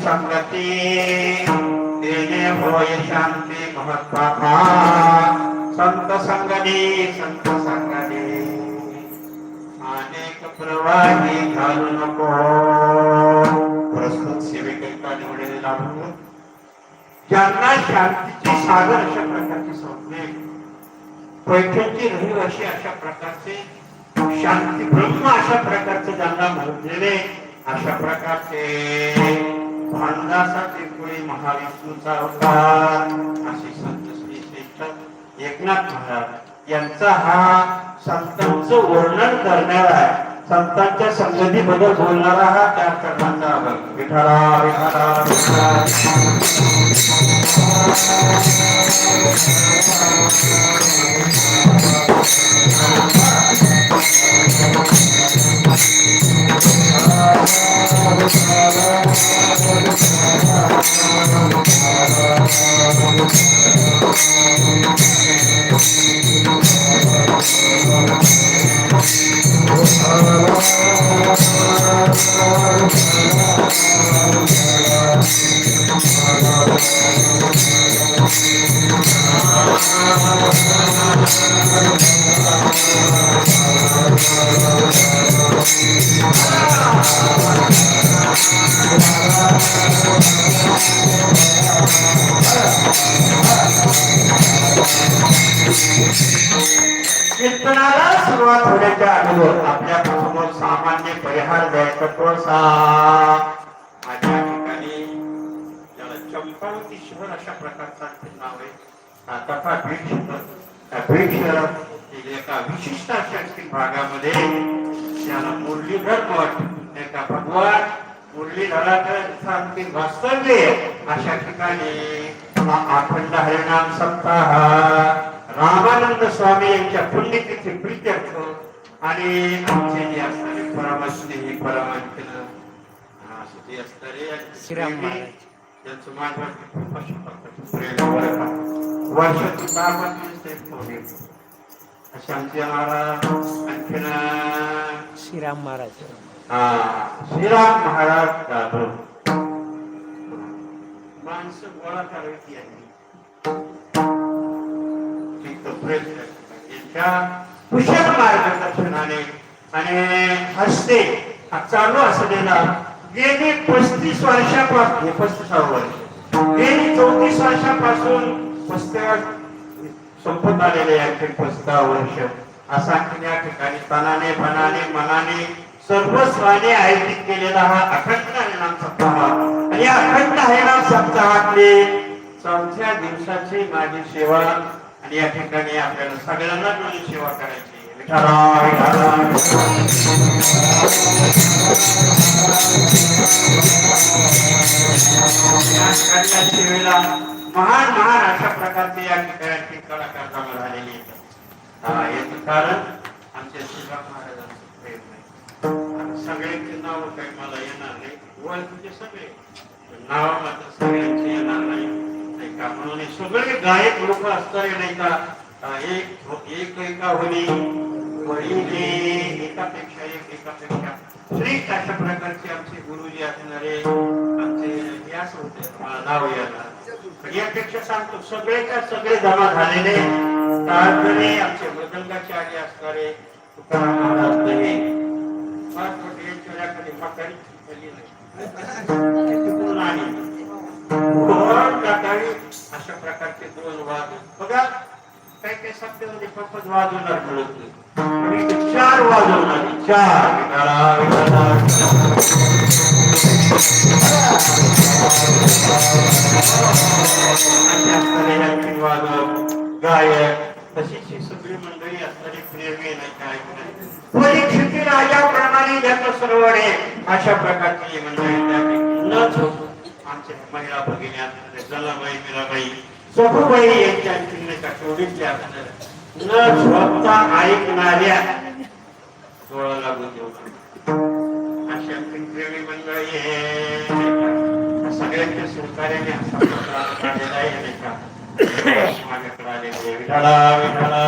संगती तेने होय शांती महत्वाचा संत संगती अनेक प्रवाही घालू नको प्रस्तुत सेवेकरिता निवडलेला म्हणून ज्यांना शांतीची सागर अशा प्रकारची स्वप्ने पैठणची रहिवाशी अशा प्रकारचे शांती ब्रह्म अशा प्रकारचे ज्यांना मोजलेले अशा प्रकारचे भांडासाठी पुढे महाविष्णूचा अवतार असे संत श्री श्रेष्ठ एकनाथ महाराज यांचा हा संतांचं वर्णन करणारा संतांच्या संगतीबद्दल बोलणारा हा त्या कर्माचा विठाला विठाला कीर्तनाला सुरुवात होण्याच्या अगोदर आपल्या समोर सामान्य परिहार द्यायचा थोडासा माझ्या ठिकाणी त्याला चंपावती शहर अशा प्रकारचा नाव आहे तथा एका विशिष्ट अशा भागामध्ये त्याला मुरलीधर मठ एका भगवान मुरलीधराचं वास्तव्य अशा ठिकाणी अखंड हरिनाम सप्ताह रामानंद स्वामी यांच्या पुण्यतिथी प्रीत्यर्थ आणि आमचे जे असणारे परमस्नेही परमांतन असे असणारे त्यांचं माझ्यावरती खूप अशा प्रकारचे प्रेम वर्षातून 10 दिवस असे आमचे महाराज आणखीन श्रीराम महाराज श्रीराम महाराज जाधव माणसं गोळा करायची आहे कुशल मार्गदर्शनाने आणि हस्ते चालू असलेला गेली 35 वर्षापासून 35 वर्ष गेली 34 वर्षापासून पुस्तक संपत आलेले आहे 35 वर्ष असा या ठिकाणी तनाने बनाने मनाने सर्वस्वाने आयोजित केलेला हा अखंड हरिनाम सप्ताह आणि या अखंड हरिनाम सप्ताहातले 4थ्या दिवसाची माझी सेवा आणि या ठिकाणी आपल्याला सगळ्यांना मिळून सेवा करायची सेवेला महान महान अशा प्रकारचे या ठिकाणी कलाकार जमा झालेले याचं कारण आमच्या श्रीराम महाराजांचं प्रेम आहे सगळ्यांचे नाव काही मला येणार नाही ओळखीचे सगळे नाव मात्र सगळ्यांचे येणार नाही म्हणून सगळे गायक लोक असणारे नाही का एक एका होली एकापेक्षा एकापेक्षा श्रेष्ठ अशा प्रकारचे आमचे गुरुजी असणारे आमचे व्यास होते मला नाव येणार यापेक्षा सांगतो सगळेच्या सगळे जमा झालेले आमचे मृदंगाचार्य असणारे तुकाराम महाराज नाही फार पटेल मकारी अशा प्रकारचे 2 वाद बघा काही काही सत्तेमध्ये फक्त वाजवणार मिळत नाही 4 वाजवणार 4 वादक गायक तशीच सगळी मंडळी असणारी प्रेमी नाही काय परीक्षित राजाप्रमाणे ज्याचं सरवडे अशा प्रकारची मंडळी नच आमच्या महिला भगिनी असणारे जलाबाई मीराबाई सखूबाई यांच्या चिन्हाच्या टोळीतल्या असणाऱ्या न झोपता ऐकणाऱ्या डोळा लागून देऊ अशा प्रेमी मंडळी सगळ्यांच्या सहकार्याने असा प्रकार आलेला आहे नाही का माझ्याकडे आलेले विठाला विठाला